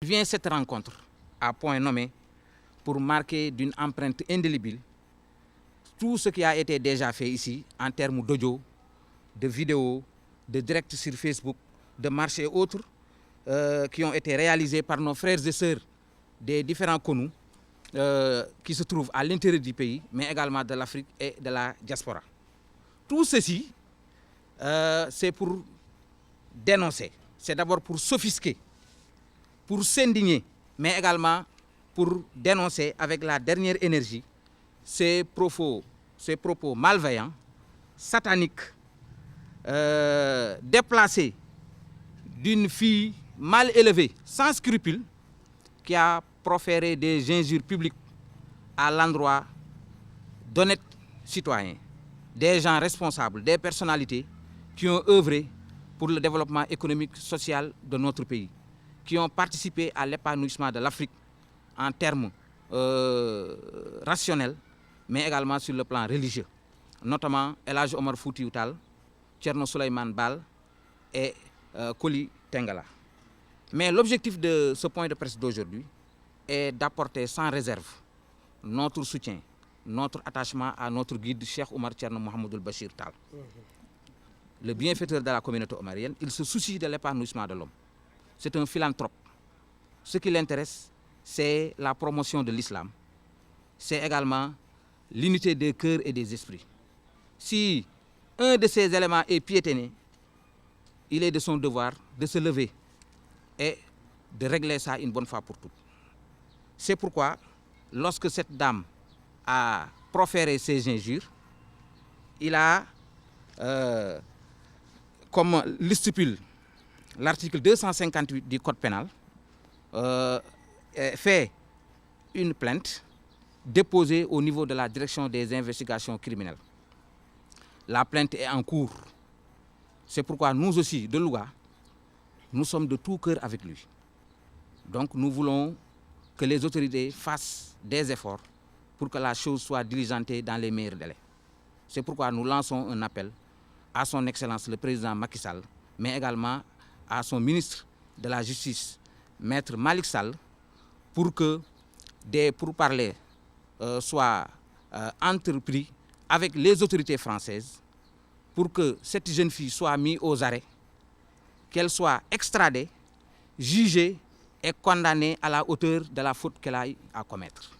Vient cette rencontre à point nommé pour marquer d'une empreinte indélébile tout ce qui a été déjà fait ici en termes d'audio, de vidéos, de direct sur Facebook, de marches et autres qui ont été réalisés par nos frères et sœurs des différents CONU qui se trouvent à l'intérieur du pays, mais également de l'Afrique et de la diaspora. Tout ceci, c'est pour dénoncer, c'est d'abord pour s'offusquer, pour s'indigner, mais également pour dénoncer avec la dernière énergie ces propos malveillants, sataniques, déplacés d'une fille mal élevée, sans scrupules, qui a proféré des injures publiques à l'endroit d'honnêtes citoyens, des gens responsables, des personnalités qui ont œuvré pour le développement économique et social de notre pays, qui ont participé à l'épanouissement de l'Afrique en termes rationnels, mais également sur le plan religieux, notamment El Hadj Omar Foutiyou Tall, Thierno Souleymane Baal et Koli Tengala. Mais l'objectif de ce point de presse d'aujourd'hui est d'apporter sans réserve notre soutien, notre attachement à notre guide Cheikh Oumar Thierno Mohamedoul Bachir Tall. Le bienfaiteur de la communauté omarienne, il se soucie de l'épanouissement de l'homme. C'est un philanthrope. Ce qui l'intéresse, c'est la promotion de l'islam. C'est également l'unité des cœurs et des esprits. Si un de ces éléments est piétiné, il est de son devoir de se lever et de régler ça une bonne fois pour toutes. C'est pourquoi, lorsque cette dame a proféré ses injures, il a, comme le stipule l'article 258 du Code pénal, fait une plainte déposée au niveau de la direction des investigations criminelles. La plainte est en cours. C'est pourquoi nous aussi, de Louga, nous sommes de tout cœur avec lui. Donc nous voulons que les autorités fassent des efforts pour que la chose soit diligentée dans les meilleurs délais. C'est pourquoi nous lançons un appel à son Excellence le Président Macky Sall, mais également à son ministre de la Justice, Maître Malick Sall, pour que des pourparlers soient entrepris avec les autorités françaises pour que cette jeune fille soit mise aux arrêts, qu'elle soit extradée, jugée et condamnée à la hauteur de la faute qu'elle a eu à commettre.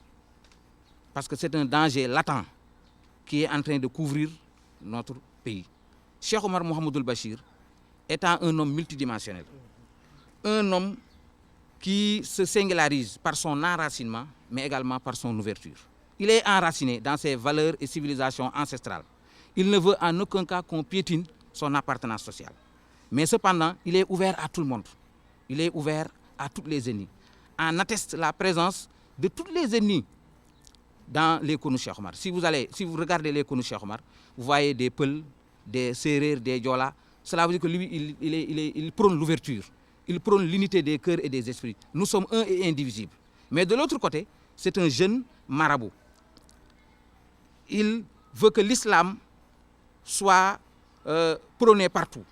Parce que c'est un danger latent qui est en train de couvrir notre pays. Cheikh Oumar Mohamedoul Bachir étant un homme multidimensionnel, un homme qui se singularise par son enracinement, mais également par son ouverture. Il est enraciné dans ses valeurs et civilisations ancestrales. Il ne veut en aucun cas qu'on piétine son appartenance sociale. Mais cependant, il est ouvert à tout le monde. Il est ouvert à toutes les ethnies. En atteste la présence de toutes les ethnies dans les CONU Cheikh Oumar. Si vous regardez les CONU Cheikh Oumar, vous voyez des Peuls, des Sérères, des Diola. Cela veut dire que lui, il prône l'ouverture. Il prône l'unité des cœurs et des esprits. Nous sommes un et indivisibles. Mais de l'autre côté, c'est un jeune marabout. Il veut que l'islam soit prôné partout,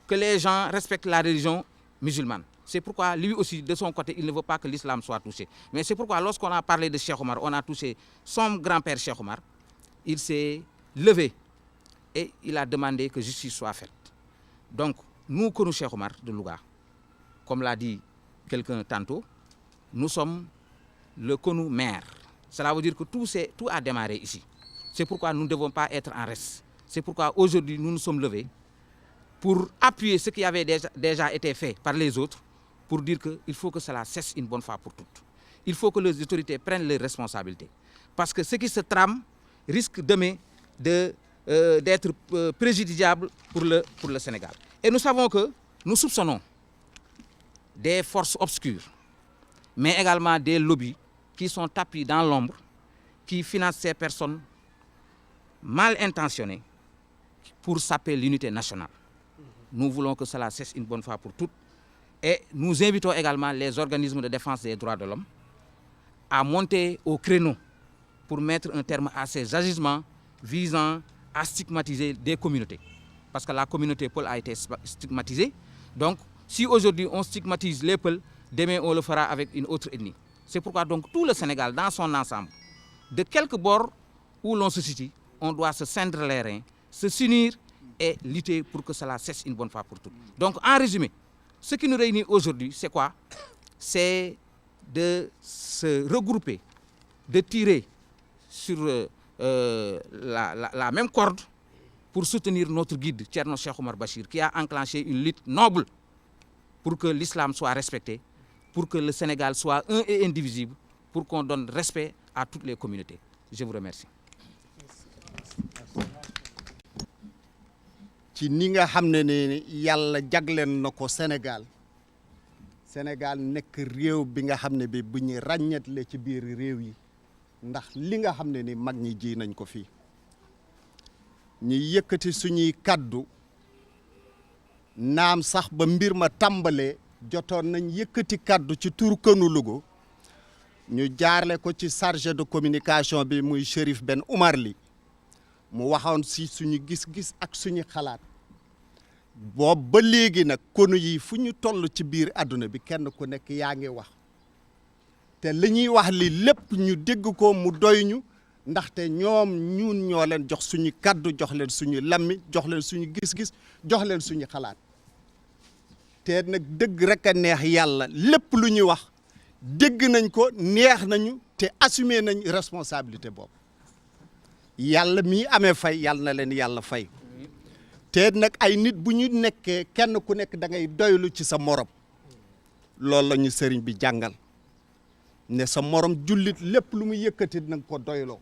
que les gens respectent la religion musulmane. C'est pourquoi lui aussi, de son côté, il ne veut pas que l'islam soit touché. Mais c'est pourquoi lorsqu'on a parlé de Cheikh Oumar, on a touché son grand-père Cheikh Oumar, il s'est levé et il a demandé que justice soit faite. Donc, nous, CONU Cheikh Oumar de Louga, comme l'a dit quelqu'un tantôt, nous sommes le CONU maire. Cela veut dire que tout a démarré ici. C'est pourquoi nous ne devons pas être en reste. C'est pourquoi aujourd'hui, nous nous sommes levés pour appuyer ce qui avait déjà été fait par les autres, pour dire qu'il faut que cela cesse une bonne fois pour toutes. Il faut que les autorités prennent leurs responsabilités. Parce que ce qui se trame risque demain d'être préjudiciable pour le Sénégal. Et nous savons que nous soupçonnons des forces obscures, mais également des lobbies qui sont tapis dans l'ombre, qui financent ces personnes mal intentionnées pour saper l'unité nationale. Nous voulons que cela cesse une bonne fois pour toutes. Et nous invitons également les organismes de défense des droits de l'homme à monter au créneau pour mettre un terme à ces agissements visant à stigmatiser des communautés. Parce que la communauté Peul a été stigmatisée. Donc, si aujourd'hui on stigmatise les Peuls, demain on le fera avec une autre ethnie. C'est pourquoi donc tout le Sénégal dans son ensemble, de quelque bord où l'on se situe, on doit se cendre les reins, se s'unir et lutter pour que cela cesse une bonne fois pour toutes. Donc en résumé, ce qui nous réunit aujourd'hui, c'est quoi? C'est de se regrouper, de tirer sur la même corde pour soutenir notre guide, Thierno Cheikh Oumar Bachir, qui a enclenché une lutte noble pour que l'islam soit respecté, pour que le Sénégal soit un et indivisible, pour qu'on donne respect à toutes les communautés. Je vous remercie. ci ni nga xam ne ni yàlla jagleen na ko Sénégal nekk réew bi nga xam ne bi bu ñu ràññetle ci biir réew yi ndax li nga xam ne ni mag ñi ji nañ ko fii ñu yëkkati suñuy kaddu naam sax ba mbir ma tàmbalee jotoon nañ yëkkati kaddu ci tur kënu Louga ñu jaarle ko ci chargé de communication bi muy Chérif Ben Oumar Ly mu waxoon si suñu gis-gis ak suñu xalaat boobu ba léegi nag konu yi fu ñu toll ci biir àdduna bi kenn ku nekk yaa ngi wax te li ñuy wax li lépp ñu dégg ko mu doy ñu ndaxte ñoom ñun ñoo leen jox suñu kaddu jox leen suñu lammi jox leen suñu gis-gis jox leen suñu xalaat te nag dëgg rek a neex yàlla lépp lu ñuy wax dégg nañ ko neex nañu te assumer nañ responsabilité boobu yàlla mii amee fay yàlla na leen yàlla fay te nag ay nit bu ñu nekkee kenn ku nekk da ngay doylu ci sa morom loolu la ñu sëriñ bi jàngal ne sa morom jullit lépp lu mu yëkkati na nga ko doyloo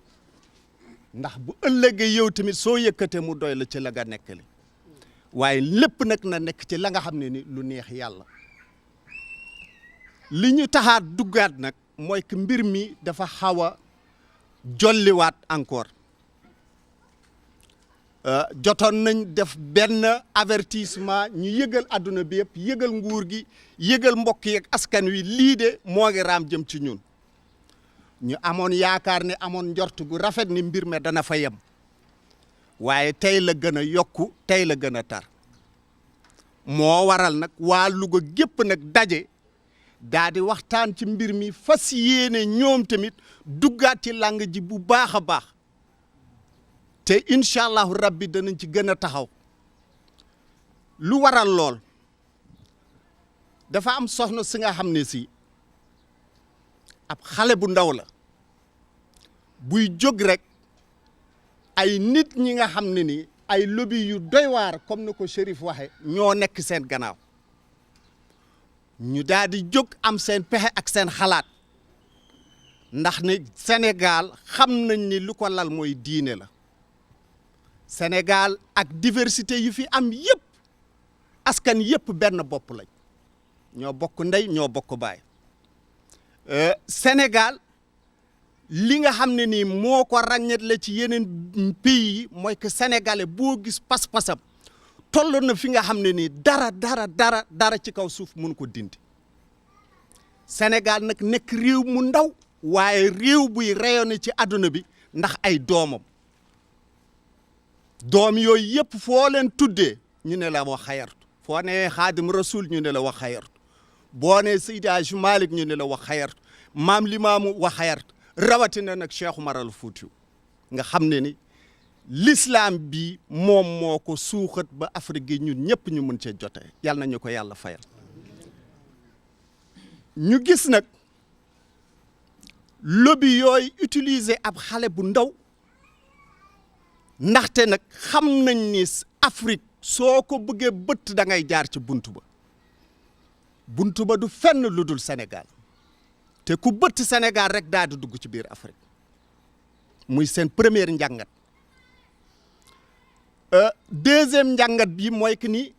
ndax bu ëllëgee yow tamit soo yëkkatee mu doy la ci la nga nekk li waaye lépp nag na nekk ci la nga xam ne ni lu neex yàlla li ñu taxaat duggaat nag mooy que mbir mi dafa xaw a jolliwaat encore jotoon nañ def benn avertissement ñu yëgal àdduna bi yëpp yëgal nguur gi yëgal mbokk yeeg askan wi lii de moo ngi raam jëm ci ñun ñu amoon yaakaar ne amoon njort gu rafet ni mbir mi dana fa yem waaye tey la gën a yokku tey la gën a tar moo waral nag waa Louga gépp nag daje daa di waxtaan ci mbir mi fas yéene ñoom tamit duggaat ci làng ji bu baax a baax te incha allahu rabbi danañ ci gën a taxaw lu waral lool dafa am soxna si nga xam ne si ab xale bu ndaw la buy jóg rek ay nit ñi nga xam ne ni ay lobby yu doy waar comme ni ko Chérif waxe ñoo nekk seen gannaaw ñu daal di jóg am seen pexe ak seen xalaat ndax ne Sénégal xam nañ ni lu ko lal mooy diine la Sénégal ak diversité yu fi am yëpp askan yëpp benn bopp lañ ñoo bokk ndey ñoo bokk baay Sénégal li nga xam ne nii moo ko ràññetle ci yeneen pays yi mooy que sénégalais boo gis pas-pasam toll na fi nga xam ne nii dara ci kaw suuf mun ko dindi Sénégal nag nekk réew mu ndaw waaye réew buy rayonné ci àdduna bi ndax ay doomam doom yooyu yëpp foo leen tuddee ñu ne la wax xayartu foo ne xaadim rasul ñu ne la wax xayartu boo ne Seydi Hadji Malick ñu ne la wax xayartu maam Limaamu wax xayartu rawatina nag Cheikh Oumar al Foutiou nga xam ne ni l'islam bi moom moo ko suuxat ba Afrique gi ñun ñëpp ñu mën cee jote yàlla nañu ko yàlla fayal ñu gis nag lobby yooyu utiliser ab xale bu ndaw ndaxte nag xam nañ ni Afrique soo ko bëggee bëtt da ngay jaar ci buntu ba du fenn lu dul Sénégal te ku bëtt Sénégal rek daal di dugg ci biir Afrique muy seen première njàngat deuxième njàngat bi mooy que ni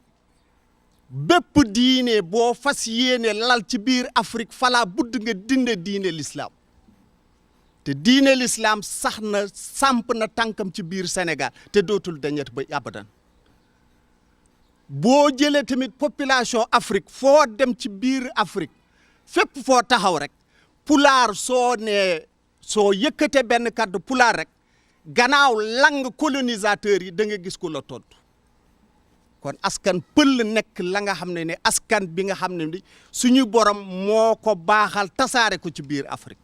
bépp diine boo fas yéene lal ci biir Afrique fala budd nga dinde diine l'islam te diine l'islam sax na samp na tànkam ci biir Sénégal te dootul dañet ba abadan boo jëlee tamit population Afrique foo dem ci biir Afrique fépp foo taxaw rek pulaar soo yëkkate benn kàddu pulaar rek gannaaw lang colonisateur yi da nga gis ko la tontu kon askan pël nekk la nga xam ne askan bi nga xam ne ni suñu borom moo ko baaxal tasaare ko ci biir Afrique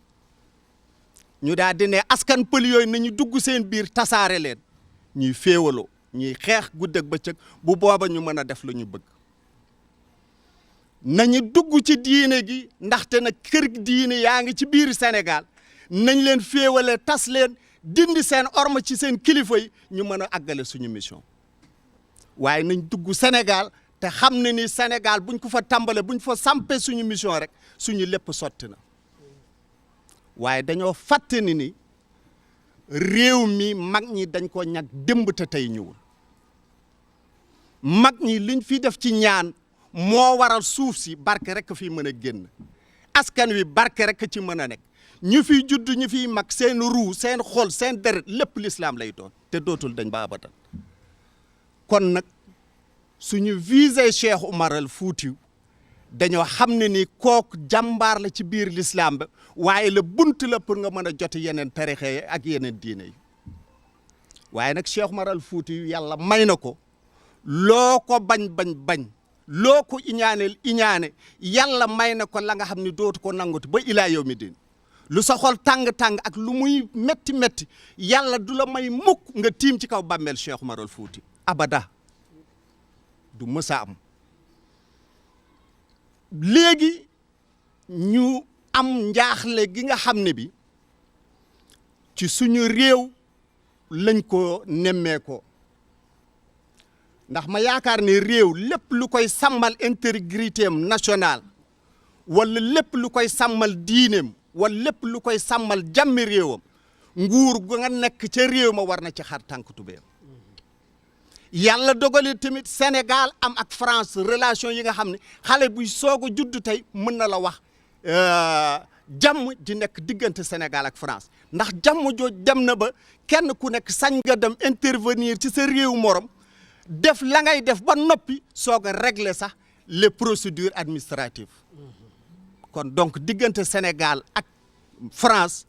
ñu daal di ne askan pël yooyu nañu dugg seen biir tasaare leen ñuy féewaloo ñuy xeex guddeeg bëccëg bu booba ñu mën a def lu ñu bëgg nañu dugg ci diine gi ndaxte nag kër diine yaa ngi ci biir Sénégal nañ leen féewale tas leen dindi seen orma ci seen kilifa yi ñu mën a àggale suñu mission waaye nañ dugg Sénégal te xam ne ni Sénégal buñ ko fa tàmbale buñ fa sampee suñu mission rek suñu lépp sotti na waaye dañoo fàtte ni réew mi mag ñi dañ ko ñag démb te tey ñëwul mag ñi liñ fi def ci ñaan moo waral suuf si barke rek fi mën a génn askan wi barke rek ci mën a nekk ñu fiy judd ñu fiy mag seen ruu seen xol seen deret lépp l'islam lay doon te dootul dañ ba abadan kon nag suñu visé Cheikh Oumar al Foutiou dañoo xam ne ni kooku jàmbaar la ci biir l'islam ba waaye la bunt la pour nga mën a jot yeneen tarixa yi ak yeneen diine yi waaye nag Cheikh Oumar al Foutiou yàlla may na ko loo ko bañ loo ko iñaane yàlla may na ko la nga xam ne dootu ko nanguti ba ilaa yow mi din lu sa xol tàng-tàng ak lu muy métti yàlla du la may mukk nga tiim ci kaw bàmmeel Cheikh Oumar al Foutiou abada du mësa am léegi ñu am njaaxle gi nga xam ne bi ci suñu réew lañ ko nemmee ko ndax ma yaakaar ne réew lépp lu koy sàmmal intégrité am nationale wala lépp lu koy sàmmal diineem wala lépp lu koy sàmmal jàmmi réewam nguur gu nga nekk ca réew ma war na ci xar tànk tubéem yàlla dogale tamit Sénégal am ak France relation yi nga xam ne xale buy soog a judd tey mën na la wax jàmm di nekk diggante Sénégal ak France ndax jàmm jooj dem na ba kenn ku nekk sañ nga dem intervenir ci sa réew morom def la ngay def ba noppi soog a régler sax les procédures administratives kon donc diggante Sénégal ak France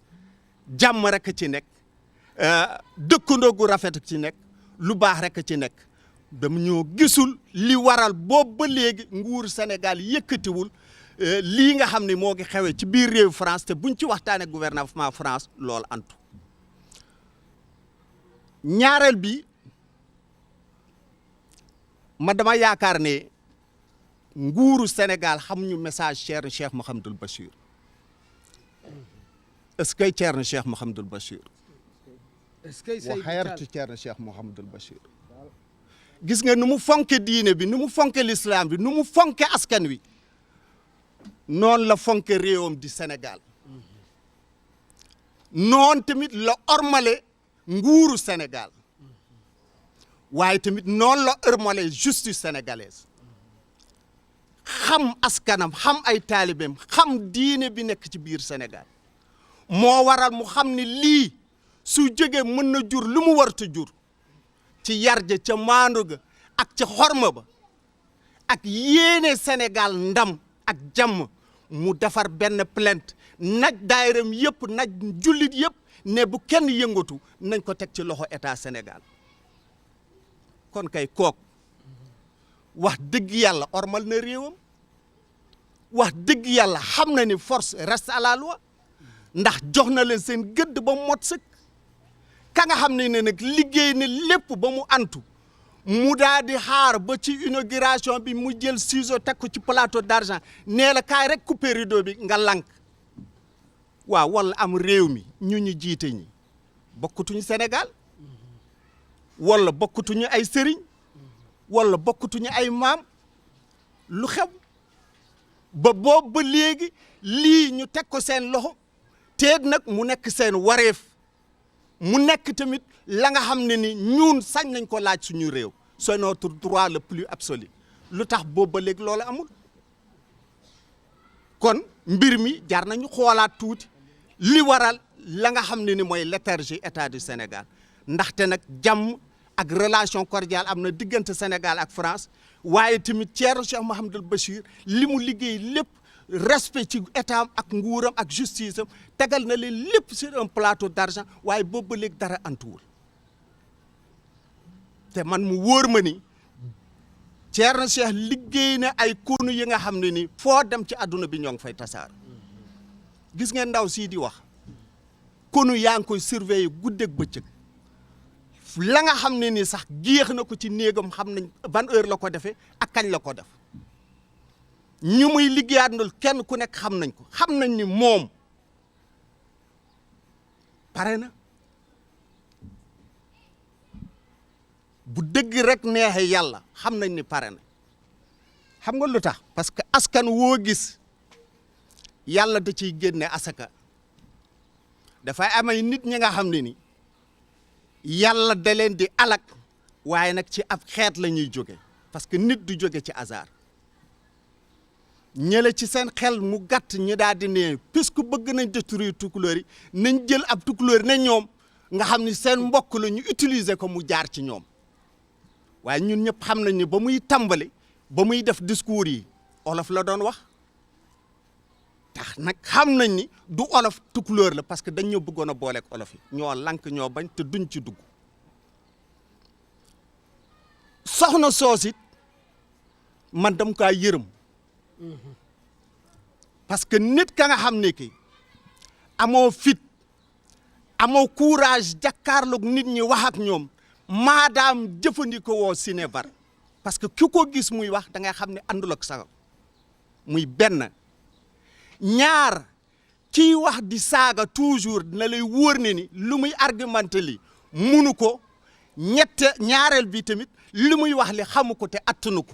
jàmm rek ci nekk dëkkandoo gu rafet ci nekk lu baax rek ci nekk dama ñoo gisul li waral boobu ba léegi nguur Sénégal yëkkatiwul lii nga xam ne moo ngi xewee ci biir réew France te buñ ci waxtaanee gouvernement France loolu antu ñaareel bi ma dama yaakaar ne nguuru Sénégal xamuñu message Thierno Cheikh Mouhamadoul Bachir est-ce que Thierno Cheikh Mouhamadoul Bachir wa xayartu Thierno Cheikh Mouhamadoul Bachir gis nga nu mu fonke diine bi nu mu fonke l'islam bi nu mu fonke askan wi noonu la fonke réewam di Sénégal noonu tamit la ormale nguuru Sénégal waaye tamit noonu la ormale justice sénégalaise xam askanam xam ay taalibeem xam diine bi nekk ci biir Sénégal moo waral mu xam ne lii su jógee mën na jur lu mu warta jur ci yar ja ca maandu ga ak ca xorma ba ak yéene Sénégal ndam ak jàmm mu defar benn plainte naj daayiram yëpp naj jullit yëpp ne bu kenn yëngatu nañ ko teg ci loxo état Sénégal kon kay kook wax dëgg yàlla ormal na réewam wax dëgg yàlla xam na ni force reste à la loi ndax jox na leen seen gëdd ba mot sëkk ka nga xam ne nag liggéey ne lépp ba mu antu mu daal di xaar ba ci inauguration bi mu jël ciseau teg ko ci plateau d'argent nee la kaay rek coupé rideau bi nga lank waaw wala am réew mi ñu jiite ñi bokkutuñu Sénégal wala bokkutuñu ay sëriñ wala bokkutuñu ay maam lu xew ba boobu ba léegi lii ñu teg ko seen loxo te nag mu nekk seen wareef mu nekk tamit la nga xam ne ni ñun sañ nañ ko laaj suñu réew c'est notre droit le plus absolu lu tax boobu ba léegi loolu amul kon mbir mi jar nañu xoolaat tuuti li waral la nga xam ne ni mooy léthargie état du Sénégal ndaxte nag jàmm ak relation cordiale am na diggante Sénégal ak France waaye tamit Thierno Cheikh Mouhamadoul Bachir li mu liggéey lépp respect ci état am ak nguuram ak justice am tegal na leen lépp sur un plateau d'argent waaye boobu ba léegi dara antuwul te man mu wóor ma ni Ceerno Cheikh liggéey na ay konu yi nga xam ne ni foo dem ci àdduna bi ñoo ngi fay tasaar gis ngeen ndaw sii di wax konu yaa ngi koy surveiller guddeeg bëccëg la nga xam ne ni sax géex na ko ci néegam xam nañ ban heure la ko defee ak kañ la ko def ñu muy liggéeyaat ndul kenn ku nekk xam nañ ko xam nañ ni moom pare na bu dëgg rek neexee yàlla xam nañ ni pare na xam nga lu tax parce que askan woo gis yàlla da ciy génne asaka dafay amay nit ñi nga xam ne ni yàlla da leen di alak waaye nag ci ab xeet la ñuy jóge parce que nit du jóge ci hasard ñële ci seen xel mu gàtt ñi daal di ne puisque bëgg nañ détruire tukulóor yi nañ jël ab tukulóor ne ñoom nga xam ni seen mbokk la ñu utiliser ko mu jaar ci ñoom waaye ñun ñëpp xam nañ ni ba muy tàmbali ba muy def discours yi olof la doon wax tax nag xam nañ ni du olof tukulóor la parce que dañ ñoo bëggoon a booleeg olof yi ñoo lank ñoo bañ te duñ ci dugg soxna soosit man dam kaa yërëm parce que nit ka nga xam ne ki amoo fit amoo courage jàkkaarloog nit ñi wax ak ñoom maadaam jëfandikoo woo sinébar parce que ki ko gis muy wax da ngay xam ne àndul ak sago muy benn ñaar kiy wax di saaga toujours dina lay wóor ne ni lu muy argumenté li munu ko ñaareel bi tamit li muy wax li xamu ko te attanu ko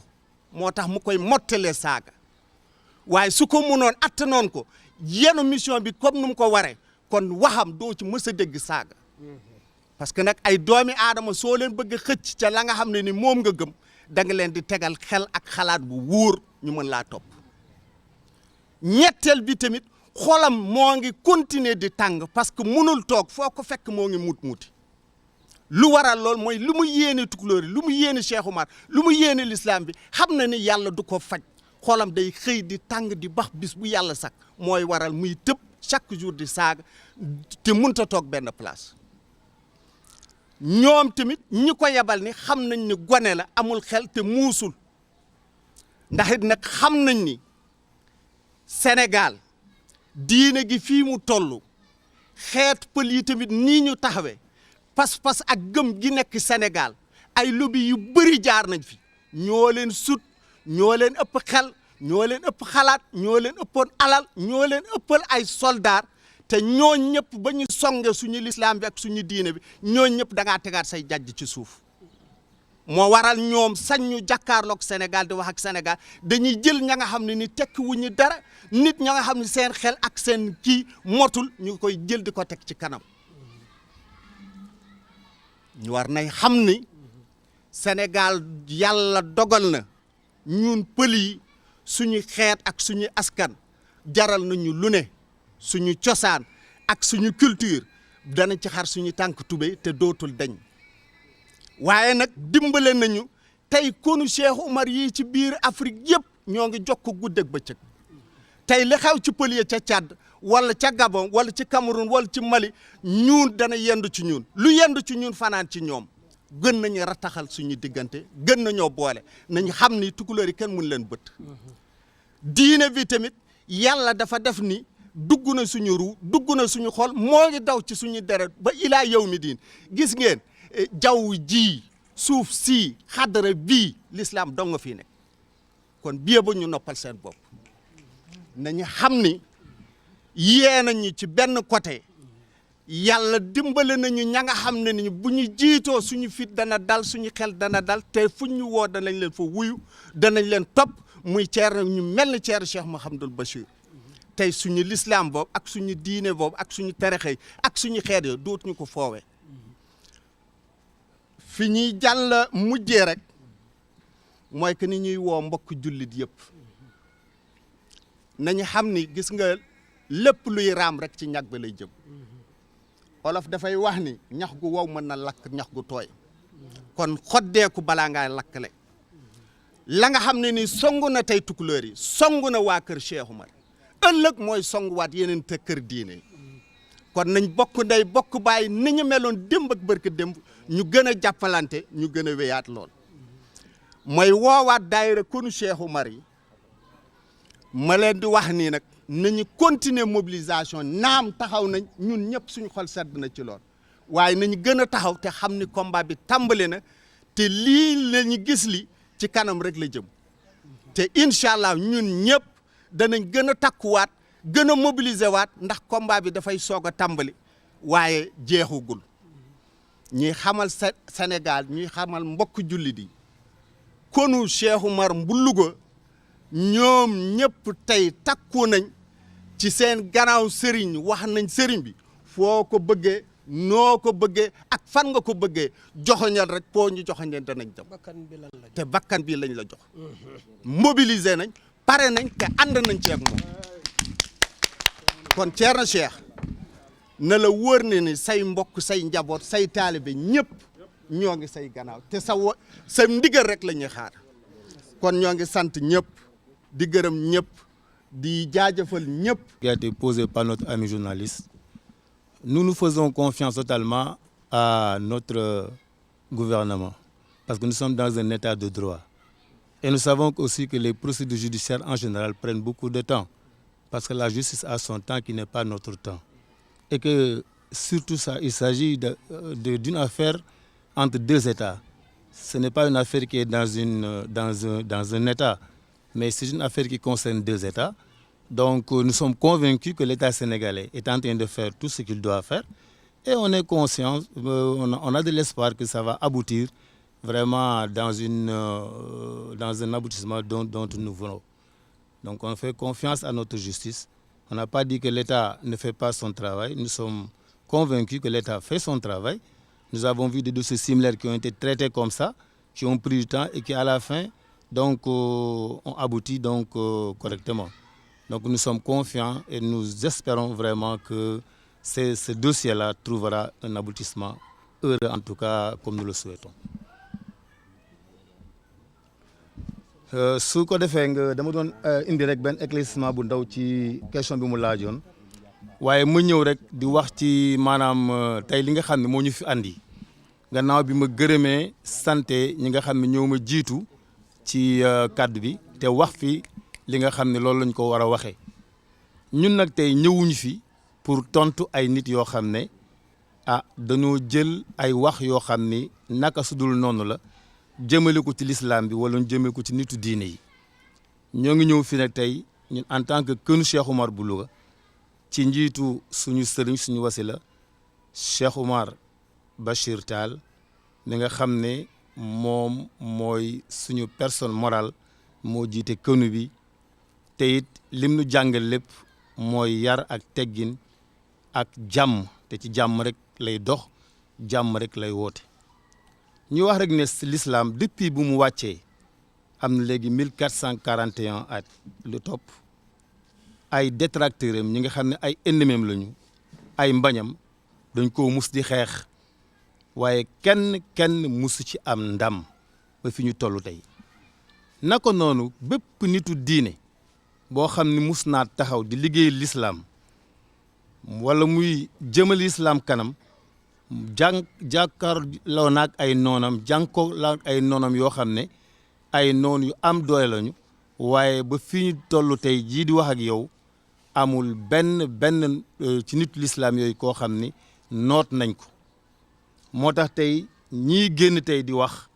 moo tax mu koy mottalee saaga waaye su ko munoon attanoon ko yenu mission bi comme nu mu ko waree kon waxam doo ci mës a dégg saaga parce que nag ay doomi aadama soo leen bëgg a xëcc ca la nga xam ne ni moom nga gëm da nga leen di tegal xel ak xalaat bu wóor ñu mën laa topp ñetteel bi tamit xolam moo ngi continuer di tàng parce que munul toog foo ko fekk moo ngi muti lu waral lool mooy lu mu yéene tukulóor yi lu mu yéene Cheikh Oumar lu mu yéene l'islam bi xam na ni yàlla du ko faj xolam day xëy di tàng di bax bis bu yàlla sax mooy waral muy tëb chaque jour di saaga te munta toog benn place ñoom tamit ñi ko yebal ni xam nañ ni gone la amul xel te muusul ndax it nag xam nañ ni Sénégal diine gi fii mu toll xeet pël yi tamit nii ñu taxawee pas-pas ak gëm gi nekk Sénégal ay lobby yu bëri jaar nañ fi ñoo leen sut ñoo leen ëpp xel ñoo leen ëpp xalaat ñoo leen ëppoon alal ñoo leen ëppal ay soldaar te ñoo ñëpp ba ñu songe suñu lislaam bi ak suñu diine bi ñoo ñëpp da ngaa tegaat say jajj ci suuf moo waral ñoom sañ ñu jàkkaarloog Sénégal di wax ak Sénégal dañuy jël ña nga xam ne ni tekki wuñu dara nit ña nga xam ne seen xel ak seen kii motul ñu koy jël di ko teg ci kanam ñu war nay xam ni Sénégal yàlla dogal na ñun pël yi suñu xeet ak suñu askan jaral nañu lu ne suñu cosaan ak suñu culture dana ci xar suñu tànk tubéy te dootul dañ waaye nag dimbale nañu tey konu Cheikh Oumar yi ci biir Afrique yëpp ñoo ngi jokk guddeeg bëccëg tey li xew ci pël yi ca Tchad wala ca Gabon wala ci Cameroun wala ci Mali ñun dana yendu ci ñun lu yendu ci ñun fanaan ci ñoom gën nañu rataxal suñu diggante gën nañoo boole nañu xam ni tukulóor yi kenn mun leen bët diine bi tamit yàlla dafa def ni dugg na suñu ruu dugg na suñu xol moo ngi daw ci suñu deret ba ilaa yow mi diin gis ngeen jaww ji suuf si xadara bii l'islam dong nga fii nekk kon bie ba ñu noppal seen bopp nañu xam ni yee nañu ci benn côté yàlla dimbale nañu ña nga xam ne ni bu ñu jiitoo suñu fit dana dal suñu xel dana dal te fu ñu woo danañ leen fa wuyu danañ leen topp muy ceer ñu mel ni ceer Cheikh Mouhamadoul Bachir tey suñu l'islam boobu ak suñu diine boobu ak suñu terexe ak suñu xeet yo dootuñu ko foowee fi ñuy jàll mujjee rek mooy que ni ñuy woo mbokk jullit yëpp nañu xam ni gis nga lépp luy raam rek ci ñag ba lay jëm olof dafay wax ni ñax gu wow mën na lakk ñax gu tooy kon xoddeeku balaa ngaa lakkale la nga xam ne ni songu na tey tukulóor yi songu na waa kër Cheikh Oumar ëllëg mooy songuwaat yeneen te kër diine kon nañ bokk ndey bokk bàyyi ni ñu meloon démb ak barke démb ñu gën a jàppalante ñu gën a wéyaat lool mooy woowaat daayira Konu Cheikh Oumar yi ma leen di wax nii nag nañu continuer mobilisation naam taxaw nañ ñun ñëpp suñu xol sedd na ci lool waaye nañu gën a taxaw te xam ni combat bi tàmbali na te lii la ñu gis li ci kanam rek la jëm te incha allah ñun ñëpp danañ gën a takkuwaat gën a mobiliser waat ndax combat bi dafay soog a tàmbali waaye jeexugul ñuy xamal Sénégal ñuy xamal mbokk jullit yi Konu Cheikh Oumar bu Louga ñoom ñëpp tey takku nañ ci seen gannaaw sëriñ wax nañ sëriñ bi foo ko bëggee noo ko bëggee ak fan nga ko bëggee joxoñal rek foo ñu joxoñal danañ dem te bakkan bi lañ la jox mobiliser nañ pare nañ te ànd nañ ci ak moom kon Thierno Cheikh na la wóor ne ni say mbokk say njaboot say taalibe ñëpp ñoo ngi say gannaaw te sa ndigal rek la ñuy xaar kon ñoo ngi sant ñëpp di gërëm ñëpp di jaajëfal ñëpp. Qui a été posé par notre ami journaliste. Nous faisons confiance totalement à notre gouvernement parce que nous sommes dans un état de droit. Et nous savons aussi que les procédures judiciaires en général prennent beaucoup de temps parce que la justice a son temps qui n'est pas notre temps. Et que surtout ça, il s'agit d'une affaire entre deux États. Ce n'est pas une affaire qui est dans un État, mais c'est une affaire qui concerne deux États. Donc nous sommes convaincus que l'État sénégalais est en train de faire tout ce qu'il doit faire et on est conscient, on a de l'espoir que ça va aboutir vraiment dans un aboutissement dont nous voulons. Donc on fait confiance à notre justice. On n'a pas dit que l'État ne fait pas son travail. Nous sommes convaincus que l'État fait son travail. Nous avons vu des dossiers similaires qui ont été traités comme ça, qui ont pris du temps et qui à la fin donc, ont abouti donc, correctement. Donc nous sommes confiants et nous espérons vraiment que ce dossier-là trouvera un aboutissement heureux, en tout cas comme nous le souhaitons. su ko defee nga dama doon indi rek benn éclaircissement bu ndaw ci question bi mu laajoon waaye ma ñëw rek di wax ci maanaam tey li nga xam ne moo ñu fi andi gannaaw bi ma gërëmee santé ñi nga xam ne ñoo ma jiitu ci kàddu bi te wax fi li nga xam ne loolu lañ ko war a waxee ñun nag tey ñëwuñu fi pour tontu ay nit yoo xam ne dañoo jël ay wax yoo xam ni naka sudul noonu la jëmale ko ci l'islam bi wala ñu jëmee ko ci nitu diine yi ñoo ngi ñëw fi nag tey ñun en tant que Konu Cheikh Oumar bu Louga ci njiitu suñu sëriñ suñu wasila Cheikh Oumar Bachir Tall mi nga xam ne moom mooy suñu personne morale moo jiite Konu bi te it lim nu jàngal lépp mooy yar ak teggin ak jàmm te ci jàmm rek lay dox jàmm rek lay woote. ñu wax rek ne l'islam depuis bu mu wàccee am na léegi 1441 at lu topp ay détracteurs am ñi nga xam ne ay ennemis lañu ay mbañam dañ koo mus di xeex waaye kenn musu ci am ndam ba fi ñu toll tey naka noonu bépp nitu diine boo xam ne mus naa taxaw di liggéey l'islam wala muy jëmal l'islam kanam jàkkaarloo naag ay noonam jànkoo la ay noonam yoo xam ne ay noon yu am doole lañu waaye ba fi ñu toll tey jii di wax ak yow amul benn ci nit l'islam yooyu koo xam ni noot nañ ko moo tax tey ñii génn tey di wax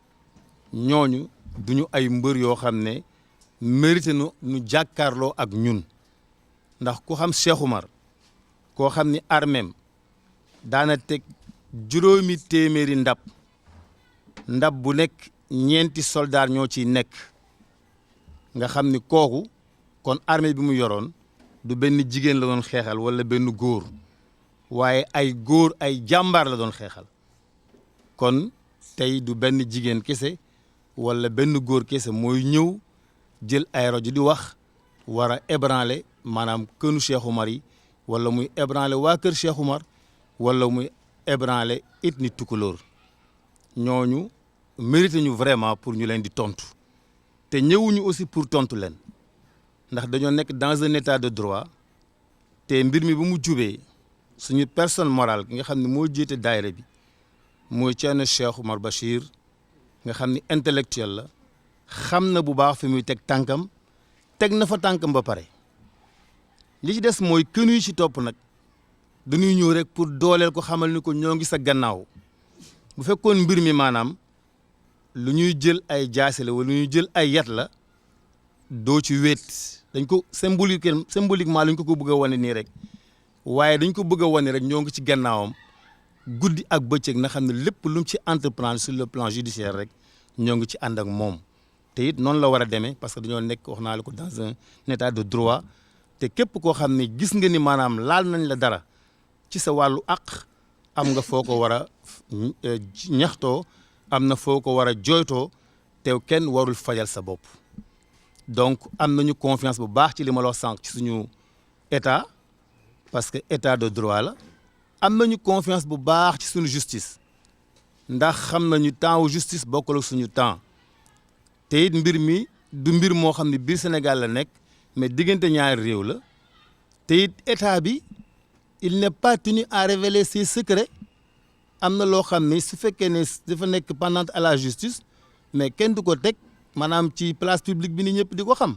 ñooñu duñu ay mbër yoo xam ne mérité nu jàkkaarloo ak ñun ndax ku xam Cheikh Oumar koo xam ni armeem daana teg juróomi téeméeri ndab bu nekk ñeenti soldaar ñoo ciy nekk nga xam ni kooku kon armée bi mu yoroon du benn jigéen la doon xeexal wala benn góor waaye ay góor ay jàmbaar la doon xeexal kon tey du benn jigéen kese wala benn góor kese mooy ñëw jël ay rajo di wax war a ébranler maanaam kënu Cheikh Oumar yi wala muy ébranler waa kër Cheikh Oumar wala muy ébranler ethnie tukulóor ñooñu mérité ñu vraiment pour ñu leen di tontu te ñëwuñu aussi pour tontu leen ndax dañoo nekk dans un état de droit te mbir mi bu mu jubee suñu personne morale nga xam ne moo jiite daayira bi mooy Thierno Cheikh Oumar Bachir nga xam ni intellectuel la xam na bu baax fi muy teg tànkam teg na fa tànkam ba pare li ci des mooy kënu yi ci topp nag dañuy ñëw rek pour dooleel ko xamal ni ko ñoo ngi sa gannaaw bu fekkoon mbir mi maanaam lu ñuy jël ay jaase la wala lu ñuy jël ay yat la doo ci wéet dañ ko symboliquement lañ ko bëgg a wane nii rek waaye dañ ko bëgg a wane rek ñoo ngi ci gannaawam guddi ak bëccëg na xam ne lépp lu mu ci entreprendre sur le plan judiciaire rek ñoo ngi ci ànd ak moom te it noonu la war a demee parce que dañoo nekk wax naa la ko dans un état de droit te képp koo xam ne gis nga ni maanaam laal nañ la dara ci sa wàllu àq am nga foo ko war a ñaxtoo am na foo ko war a jooytoo te kenn warul fajal sa bopp donc am nañu confiance bu baax ci li ma la wax sànq ci suñu état parce que état de droit la am nañu confiance bu baax ci suñu justice ndax xam nañu temps wu justice bokkul ak suñu temps te it mbir mi du mbir moo xam ne biir Sénégal la nekk mais diggante ñaari réew la te it état bi il n'est pas tenu à révéler ses secrets am na loo xam ne su fekkee ne dafa nekk pendant à la justice mais kenn du ko teg maanaam ci place publique bi ni ñëpp di ko xam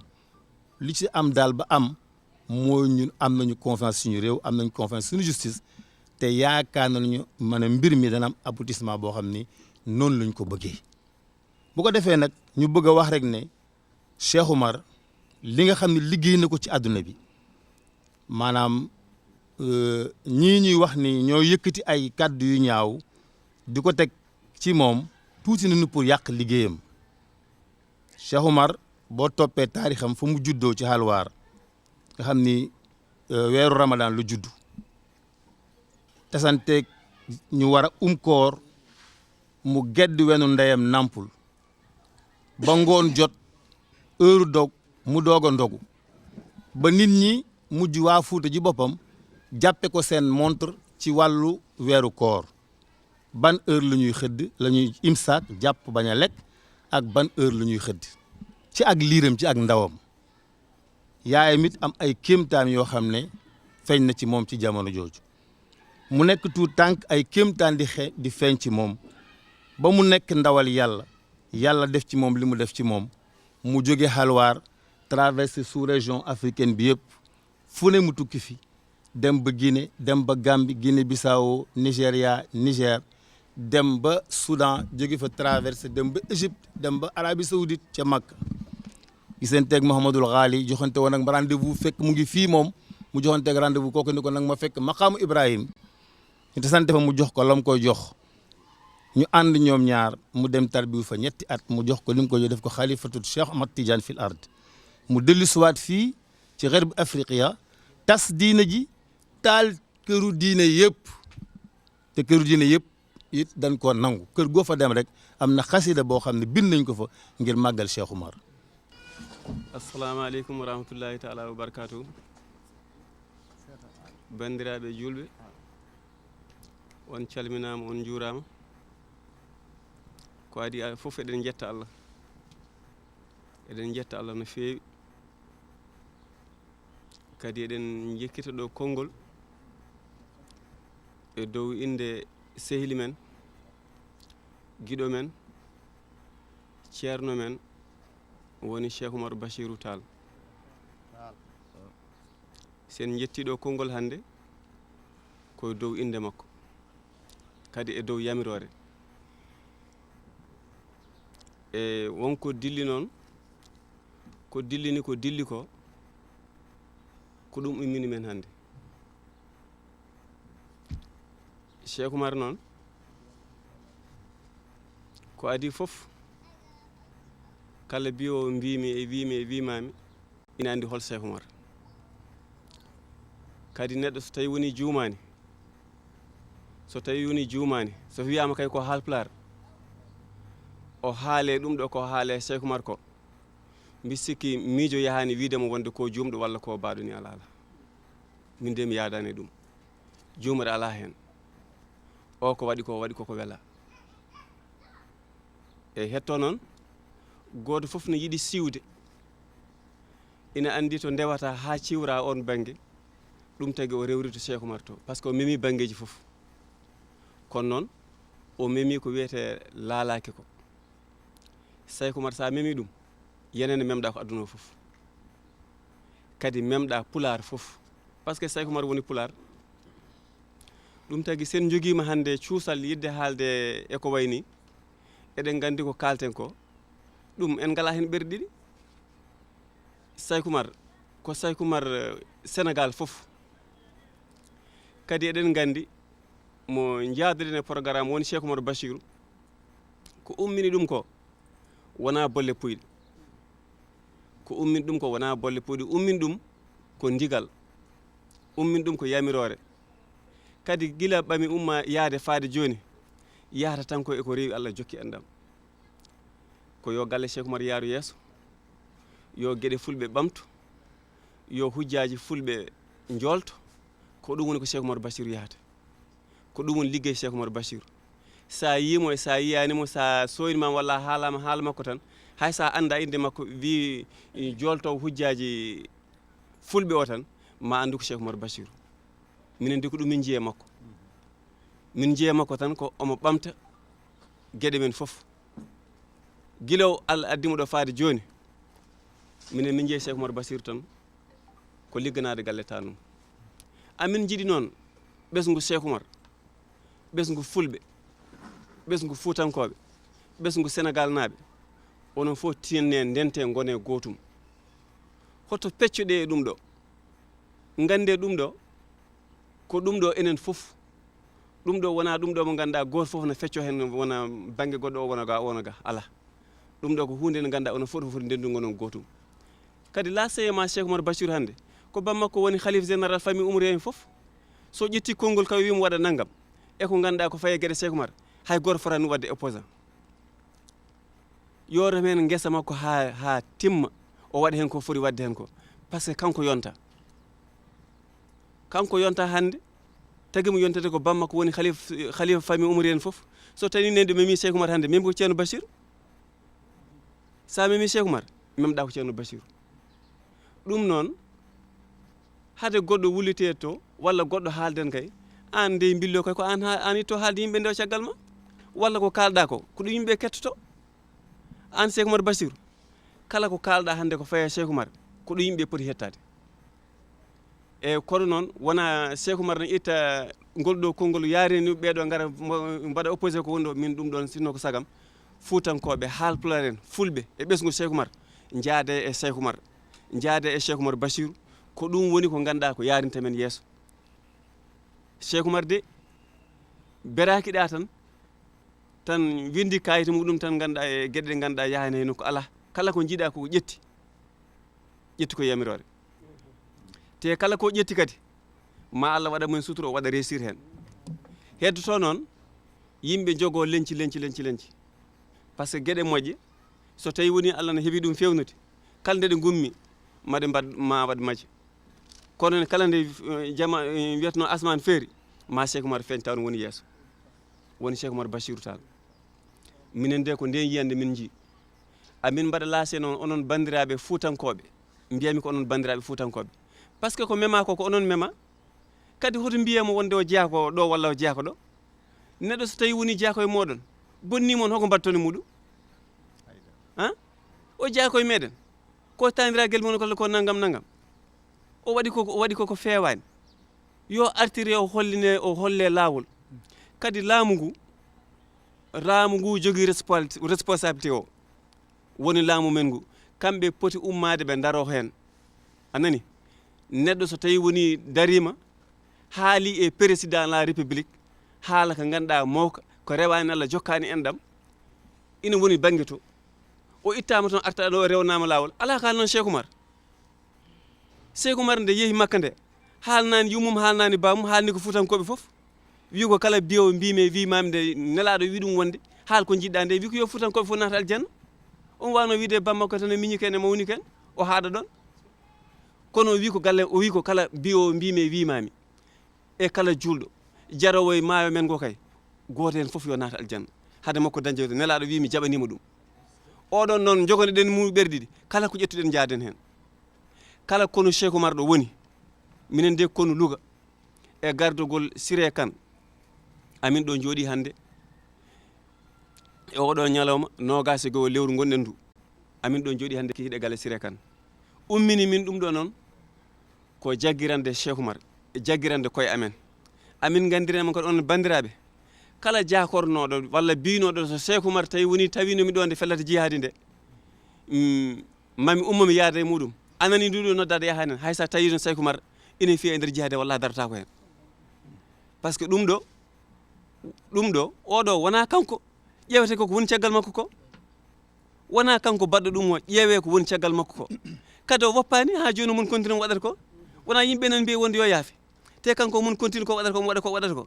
li ci am daal ba am mooy ñun am nañu confiance suñu réew am nañu confiance suñu justice te yaakaar nañu maanaam mbir mi dana am aboutissement boo xam ni noonu lañ ko bëggee bu ko defee nag ñu bëgg a wax rek ne Cheikh Oumar li nga xam ne liggéey na ko ci àdduna bi maanaam ñii ñuy wax ni ñoo yëkkati ay kàddu yu ñaaw di ko teg ci moom tuuti nañu pour yàq liggéeyam Cheikh Oumar boo toppee taarixam fa mu juddoo ci Halwaar nga xam ni weeru Ramadan lu juddu tasanteeg ñu war a koor mu gedd wenu ndeyam nampul ba ngoon jot heure dog mu doog a ndogu ba nit ñi mujj waa Fuuta ji boppam jàppe ko seen montre ci wàllu weeru koor ban heure la ñuy xëdd la ñuy imsaak jàpp bañ a lekk ak ban heure la ñuy xëdd ci ak liiram ci ak ndawam yaayam it am ay kéemtaan yoo xam ne feeñ na ci moom ci jamono jooju mu nekk tuut tànk ay kéemtaan di feeñ ci moom ba mu nekk ndawal yàlla def ci moom li mu def ci moom mu jóge Halwaar traversé sous-région africaine bi yëpp fu ne mu tukki fi dem ba Guinée dem ba Gambie Guinée Bissau Nigéria Niger dem ba Soudan jóge fa traversé dem ba Égypte dem ba Arabie Saoudite ca Makka gisanteeg Mouhamadul Ghali joxante woon ak rendez-vous fekk mu ngi fii moom mu joxanteeg rendez-vous kooku ni ko nag ma fekk maqaamu Ibrahim ñu te sante fa mu jox ko la mu koy jox ñu ànd ñoom ñaar mu dem tarbiwu fa ñetti at mu jox ko li mu koy jox def ko xalifatul Cheikh Ahmad Tidiane fil ard mu dellu siwaat fii ci Gharb Afriqiya tas diina ji taal këru diine yëpp te këru diine yëpp it dañ koo nangu kër goo fa dem rek am na xasida boo xam ne bind nañ ko fa ngir màggal Cheikh Oumar. Assalamu aleykum wa rahmatullahi taala wa barakatuh bandiraɓe julɓe on calminama on juurama ko adi fof eɗen jetta Allah no feewi kadi eɗen jekkita ɗo konngol e dow inde sehli men giɗo men ceerno men woni Cheikh Oumar Bachirou Tall sen jettiɗo konngol hannde koye dow inde makko kadi e dow yamirore e wonko dilli noon ko dillini ko dilli ko ɗum ummini men hannde Cheikh Oumar noon ko adi fof kala biyo mbimi e wimami ina andi hol Cheikh Oumar kadi neɗɗo so tawi woni juumani so wiyama kay ko Haalpulaar o haale ɗum ɗo ko haale Cheikh Oumar ko mbi sikki miijo yahani wiidemo wonde ko juumɗo walla ko baɗoni ala min de mi yaadani ɗum juumre ala hen o ko waɗi koko wela e hetto noon goto fof ne yiiɗi siwde ina andi to ndewata ha ciwra on banggue ɗum tagui o rewrito Cheikh Oumar to par ce que o memi banggueji fof kono noon o memi ko wiyete laalaki ko Cheikh Oumar sa memi ɗum yenene memɗa ko aduna o fof kadi memɗa pular fof par ce que Saykou Oumar woni pular ɗum tagi sen joguima hande cuusal yidde haalde eko wayni eɗen gandi ko kalten ko ɗum en ngala hen ɓerɗe ɗiɗi Saykou Oumar ko Saykou Oumar Sénégal fof kadi eɗen gandi mo jaadoɗen e programme woni Cheikh Oumar Bachirou ko ummini ɗum ko wona bolle puyɗe ko ummini ɗum ko wona bolle puyɗe ummini ɗum ko ndigal ummini ɗum ko yamirore kadi gila ɓami umma yaade faade joni yahata tan ko eko rewi Allah jokki andam ko yo galle Cheikh Oumar yaaru yeeso yo gueɗe fulɓe ɓamtu yo hujjaji fulɓe jolto ko ɗum woni ko Cheikh Oumar Bachirou yahata ko ɗum woni liggey Cheikh Oumar Bachirou sa yimo e sa yiyanimo sa soynima walla haalama haala makko tan hay sa anda inde makko wi joltowo hujjaji fulɓe o tan ma andu ko Cheikh Oumar Bachirou minen ndi ko ɗum min jiiye makko min jiiye makko tan ko omo ɓamta gueɗe men fof guilaw Allah addimo ɗo faade joni minen min jeeyi Cheikh Oumar Bachirou tan ko ligganade galle tanum amin jiiɗi noon ɓesgu Cheikh Oumar ɓesgu fulɓe ɓesgu fuutankoɓe ɓesgu Sénégal naaɓe onon fof tinne ndente gone gotum hoto peccuɗe e ɗum ɗo gande ɗum ɗo ko ɗum ɗo enen fof ɗum ɗo wona ɗum ɗo mo ganduɗa goto fof ne fecco hen wona banggue goɗɗo o wona ga ala ɗum ɗo ko hunde nde ganduɗa onon fof foti ndendugo onon gotum kadi la seyema Cheikh Oumar Bachirou hande ko bammakko woni khalife général famille Oumar en fof so ƴetti konngol kaw wimo waɗa naggam e ko ganduɗa ko faye gueɗe Cheikh Oumar hay goto fotani wadde opposant yoro men guesa makko ha timma o waɗa hen ko foti wadde hen ko par ce que kanko yonta hande tagui mo yontade ko bammakko woni khalifa famille Oumar en fof so tani nende memi Cheikh Oumar hande memi ko ceerno Bachirou sa memi Cheikh Oumar memɗa ko ceerno Bachirou ɗum noon hade goɗɗo wullite to walla goɗɗo haalden kay an nde billo kay ko an itto haalde yimɓe nde o caggal ma walla ko kalɗa ko ɗum yimɓe kettoto an Cheikh Oumar Bachirou kala ko kalɗa hande ko faye Cheikh Oumar ko ɗum yimɓe poti hettade e kono noon wona Cheikh Oumar ne itta ngol ɗo konngol yaareni ɓeɗo gara mbaɗa opposé ko wonɗo min ɗum ɗon sinno ko sagam fuutankoɓe haalpulaar en fulɓe e ɓesgu Cheikh Oumar jaade e Cheikh Oumar jaade e Cheikh Oumar Bachirou ko ɗum woni ko ganduɗa ko yarinta men yeeso Cheikh Oumar de beraki ɗa tan windi kayit muɗum tan ganduɗa e gueɗe ɗe ganduɗa yahani hen ko ala kala ko jiiɗa ko ƴetti ko yamirore te kala ko ƴetti kadi ma Allah waɗa men suturo o waɗa réussir hen heddoto noon yimɓe jogo lenci par ce que gueɗe moƴƴe so tawi woni Allah ne heeɓi ɗum fewnude kala nde ɗe gummi maɗe ma waɗ maje kono kala nde jama wiyatno asman feeri ma Cheikh Oumar feeñ taw woni yeeso woni Cheikh Oumar Bachirou Tall minen de ko nden yiyande min jii amin mbaɗa lancé noon onon bandiraɓe fuutankoɓe mbiyami ko onon bandiraɓe fuutankoɓe par ce que ko mema ko onon mema kadi hoto mbiyamo wonde o jeeyako ɗo walla o jeeyako ɗo neɗɗo so tawi woni jeeyako e moɗon bonnimon hoko mbatton e muɗum o jeeyako e meɗen ko taniraguel mon kolla ko naggam o waɗi koko fewani yo artire o holle lawol kadi laamu ngu jogui responsabilité o woni laamu men ngu kamɓe poti ummade ɓe daro hen anani neɗɗo so tawi woni darima haali e président de la république haala ko ganduɗa mawka ko rewani Allah jokkani en ɗam ina woni banggue to o ittama toon arta ɗo rewnama lawol ala ko haalno Cheikh Oumar nde yeehi Makka nde haalnani yummum haalnani bamum haalni ko fuutankoɓe foof wi ko kala biyowo mbimi wimami nde nelaɗo wi ɗum wonde haal ko jiɗɗa nde wi ko yo fuutankoɓe fof nata aljanna on wano wiide bammakko tan miñi ken e mawni ken o haɗa ɗon kono o wi ko kala biyowo mbimi wimami e kala julɗo jarowo e maayo men go kay goto hen foof yo nata aljanna hade makko dañjewde nelaɗo wi mi jaɓanima ɗum oɗon noon jogoneɗen mu ɓerɗiɗi kala ko ƴettuɗen jaaden hen kala kono Cheikh Oumar ɗo woni minen de kono Louga e gardogol Siré Kane amin ɗo jooɗi hande e oɗo ñalawma 22 lewru gonɗen ndu amin ɗo jooɗi hannde kikiɗe galle Siré Kane ummini min ɗum ɗo noon ko jaggirande Cheikh Oumar e jaggirande koye amen amin gandiranma kadi on bandiraɓe kala jakornoɗo walla binoɗo so Cheikh Oumar tawi woni tawinomi ɗo nde fellata jihadi nde mami ummomi yaada e muɗum anani nduɗo noddade yahani hay sa tawi no Cheikh Oumar ina fiya e nder jihade walla darata ko hen par ce que ɗum ɗo oɗo wona kanko ƴewete koko woni caggal makko ko wona kanko baɗɗo ɗum o ƴeewe ko woni caggal makko ko kadi o woppani ha joni mun continue mo waɗata ko wona yimɓe nan mbiya wonde yo yaafe te kanko mun continue ko waɗata ko waɗata ko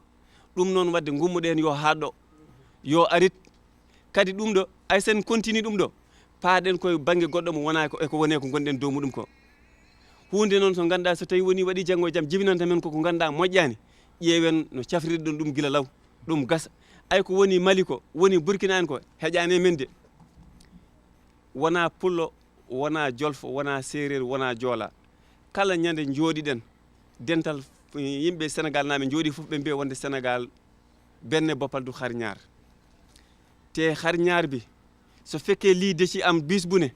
ɗum noon wadde gummoɗen yo haɗɗo yo arit kadi ɗum ɗo ay sen continue ɗum ɗo paaɗen koye banggue goɗɗo mo wona eko wone ko gonɗen dow muɗum ko hunde noon so ganduɗa so tawi woni waɗi janggo e jaam jibinanta men koko ganduɗa moƴƴani ƴeewen no cafrirɗon ɗum guila law ɗum gasa ay ko woni Mali ko woni Burkina en ko heƴani men de wona pullo wona jolfo wona séréer wona joola kala ñande jooɗiɗen dental yimɓe Sénégal naɓe jooɗi fof ɓe mbiya wonde Sénégal benne boppal du har ñaar te har ñaar bi so fekke li deci am bis bune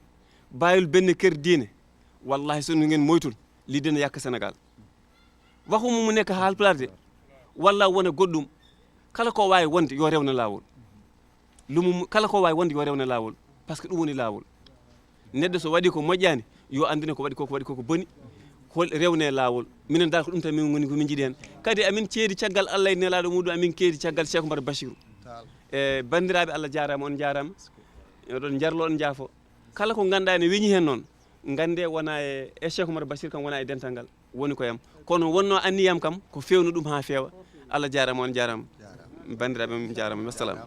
bayul benne kër diine wallahi sonu ngeen moytul li dina yakka Sénégal waxuma mu nekk Haalpulaar de walla wona goɗɗum kala ko wawi wonde yo rewna lawol lumu kala ko wawi wonde yo rewna lawol par ce que ɗum woni lawol neɗɗo so waɗi ko moƴƴani yo andine ko waɗi koko boni hol rewne lawol minen dal ko ɗum tan min goni komin jiiɗi hen kadi amin ceedi caggal Allah e nelaɗo muɗum amin keedi caggal Cheikh Oumar Bachirou e bandiraɓe Allah jarama on jarama oɗon jarlo on jaafo kala ko ganduɗa ne weñi hen noon gande wona e Cheikh Oumar Bachir kam wona e dental ngal woni koyam kono wonno anniyam kam ko fewnu ɗum ha feewa Allah jarama on jarama bandiraɓe on jarama wassalam